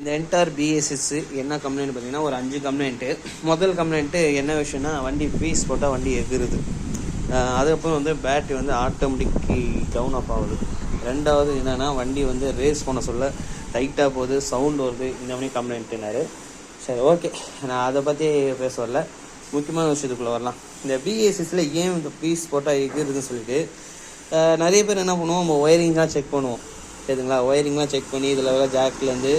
இந்த entire BSS என்ன complaint பார்த்தீங்கன்னா ஒரு 5 கம்ப்ளைண்ட்டு. முதல் கம்ப்ளைண்ட்டு என்ன விஷயம்னா, வண்டி பீஸ் போட்டால் வண்டி எகுறுது. அதுக்கப்புறம் வந்து பேட்ரி வந்து ஆட்டோமேட்டிக் டவுன் ஆஃப் ஆகுது. ரெண்டாவது என்னென்னா, வண்டி வந்து ரேஸ் பண்ண சொல்ல டைட்டாக போகுது, சவுண்ட் வருது, இந்த மாதிரி கம்ப்ளைண்ட்டுனாரு. சரி, ஓகே, நான் அதை பற்றி பேச வரல, முக்கியமான விஷயத்துக்குள்ளே வரலாம். இந்த பிஎஸ்எஸில் ஏன் இந்த பீஸ் போட்டால் எகுறுதுன்னு சொல்லிட்டு நிறைய பேர் என்ன பண்ணுவோம், நம்ம ஒயரிங்லாம் செக் பண்ணுவோம். சரிங்களா? ஒயரிங்லாம் செக் பண்ணி இதில் ஜாக்லேருந்து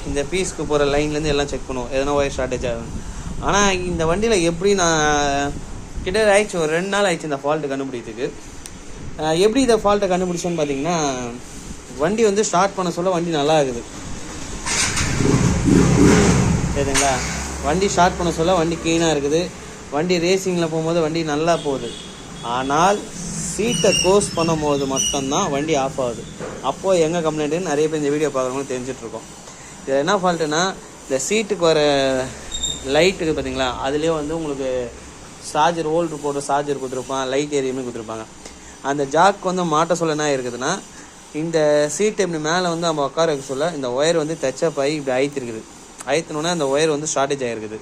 இந்த பீஸ்க்கு போகிற லைன்லேருந்து எல்லாம் செக் பண்ணுவோம், எதனா ஒயர் ஷார்ட்டேஜ் ஆகும். ஆனால் இந்த வண்டியில் எப்படி நான் கிட்ட ஆயிடுச்சு, ஒரு 2 நாள் ஆயிடுச்சு இந்த ஃபால்ட்டு கண்டுபிடிக்கிறதுக்கு. எப்படி இதை ஃபால்ட்டை கண்டுபிடிச்சோன்னு பார்த்தீங்கன்னா, வண்டி வந்து ஸ்டார்ட் பண்ண சொல்ல வண்டி நல்லா இருக்குது. சரிங்களா? வண்டி ஸ்டார்ட் பண்ண சொல்ல வண்டி க்ளீனாக இருக்குது. வண்டி ரேசிங்கில் போகும்போது வண்டி நல்லா போகுது. ஆனால் சீட்டை க்ளோஸ் பண்ணும் போது மட்டும்தான் வண்டி ஆஃப் ஆகுது. அப்போது எங்கே கம்ப்ளைண்ட்டுன்னு நிறைய பேர் இந்த வீடியோ பார்க்குறவங்களும் தெரிஞ்சிட்ருக்கோம். இதில் என்ன ஃபால்ட்டுனா, இந்த சீட்டுக்கு வர லைட்டுக்கு பார்த்தீங்களா, அதுலேயே வந்து உங்களுக்கு சார்ஜர் ஓல்டு போட்டு சார்ஜர் கொடுத்துருப்பான், லைட் ஏரியுமே கொடுத்துருப்பாங்க. அந்த ஜாக் வந்து மாட்ட சொல்ல என்ன இருக்குதுன்னா, இந்த சீட்டு இப்படி மேலே வந்து நம்ம உட்கார வைக்க சொல்ல இந்த ஒயர் வந்து டச்சப் ஆகி இப்படி அழுத்திருக்குது. அழுத்தினோன்னா அந்த ஒயர் வந்து ஷார்ட்டேஜ் ஆகிருக்குது.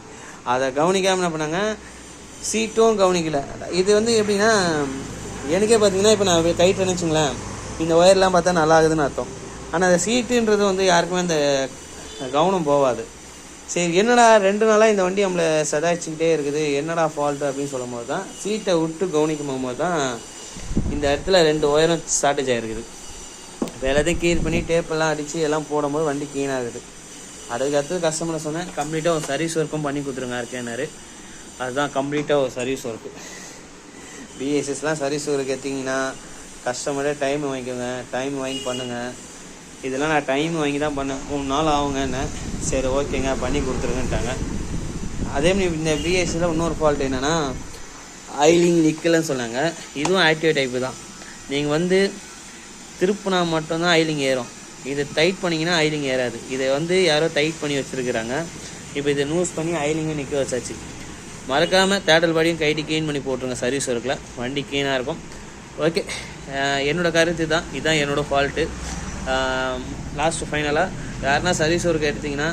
அதை கவனிக்காமல் என்ன பண்ணாங்க, சீட்டும் கவனிக்கல. இது வந்து எப்படின்னா, எனக்கே பார்த்தீங்கன்னா, இப்போ நான் கைட்டு நினச்சிங்களேன், இந்த ஒயர்லாம் பார்த்தா நல்லா ஆகுதுன்னு அர்த்தம். ஆனால் அந்த சீட்டுன்றது வந்து யாருக்குமே அந்த கவனம் போகாது. சரி, என்னடா 2 நாளாக இந்த வண்டி நம்மளை சதாச்சிக்கிட்டே இருக்குது, என்னடா ஃபால்ட்டு அப்படின்னு சொல்லும் போது தான், சீட்டை விட்டு கவனிக்கும் போது தான் இந்த இடத்துல 2 ஒயரும் ஷார்ட்டேஜ் ஆகிருக்குது. இப்போ எல்லாத்தையும் கிளியர் பண்ணி டேப்பெல்லாம் அடித்து எல்லாம் போடும்போது வண்டி க்ளீனாகுது. அதுக்கடுத்து கஸ்டமரை சொன்னேன், கம்ப்ளீட்டாக ஒரு சர்வீஸ் ஒர்க்கும் பண்ணி கொடுத்துருங்க இருக்கேன்னாரு. அதுதான் கம்ப்ளீட்டாக ஒரு சர்வீஸ் ஒர்க்கு. பிஎஸ்எஸ்லாம் சர்வீஸ் ஒர்க்கு எடுத்திங்கன்னா கஸ்டமரே டைம் வாங்கிக்கோங்க, டைம் வாங்கி பண்ணுங்கள். இதெல்லாம் நான் டைம் வாங்கி தான் பண்ணேன், 3 நாள் ஆகுங்கன்னு. சரி, ஓகேங்க, பண்ணி கொடுத்துருங்கன்ட்டாங்க. அதேமாதிரி இந்த பிஎஸ்சியில் இன்னொரு ஃபால்ட் என்னென்னா, ஆயிலிங் நிற்கலன்னு சொன்னாங்க. இதுவும் ஆக்டிவ் டைப்பு தான். நீங்கள் வந்து திருப்பினா மட்டும்தான் ஆயிலிங் ஏறும். இதை டைட் பண்ணிங்கன்னா ஆயிலிங் ஏறாது. இதை வந்து யாரோ டைட் பண்ணி வச்சுருக்குறாங்க. இப்போ இதை லூஸ் பண்ணி ஆயிலிங்கும் நிற்க வச்சாச்சு. மறக்காமல் தேடல் பாடியும் கைட்டு க்ளீன் பண்ணி போட்டுருங்க சர்வீஸ் ஒர்க்கில், வண்டி க்ளீனாக இருக்கும். ஓகே, என்னோடய கருத்து தான், இதுதான் என்னோடய ஃபால்ட்டு. லாஸ்ட்டு ஃபைனலாக யாருன்னா சர்வீஸ் ஒர்க் எடுத்திங்கன்னா,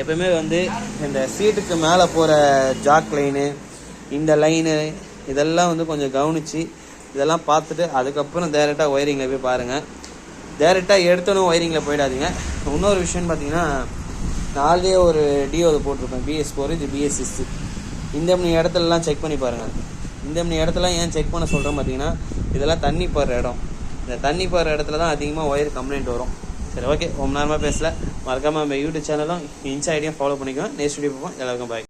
எப்போவுமே வந்து இந்த சீட்டுக்கு மேலே போகிற ஜாக் லைனு, இந்த லைனு, இதெல்லாம் வந்து கொஞ்சம் கவனித்து இதெல்லாம் பார்த்துட்டு அதுக்கப்புறம் டேரெக்டாக ஒயரிங்கில் போய் பாருங்கள். டேரெக்டாக எடுத்தோன்னு ஒயரிங்கில் போயிடாதீங்க. இன்னொரு விஷயம்னு பார்த்தீங்கன்னா, நாளையே ஒரு டிஓ போட்டிருப்பேன், BS4, இது BS6. இந்த மணி இடத்துலலாம் செக் பண்ணி பாருங்கள். இந்த மணி இடத்துலாம் ஏன் செக் பண்ண சொல்கிறோம் பார்த்தீங்கன்னா, இதெல்லாம் தண்ணி போடுற இடம். இந்த தண்ணி போடுற இடத்துல தான் அதிகமாக ஒயர் கம்ப்ளைண்ட் வரும். சரி, ஓகே, ரொம்ப நேரமாக பேசல. மறக்காமல் நம்ம யூடியூப் சேனலும் இன்ஸ்டா ஐடியும் ஃபாலோ பண்ணிக்குவேன். நெக்ஸ்ட் வீடியோ பார்ப்போம். எல்லாருக்கும் பாய்.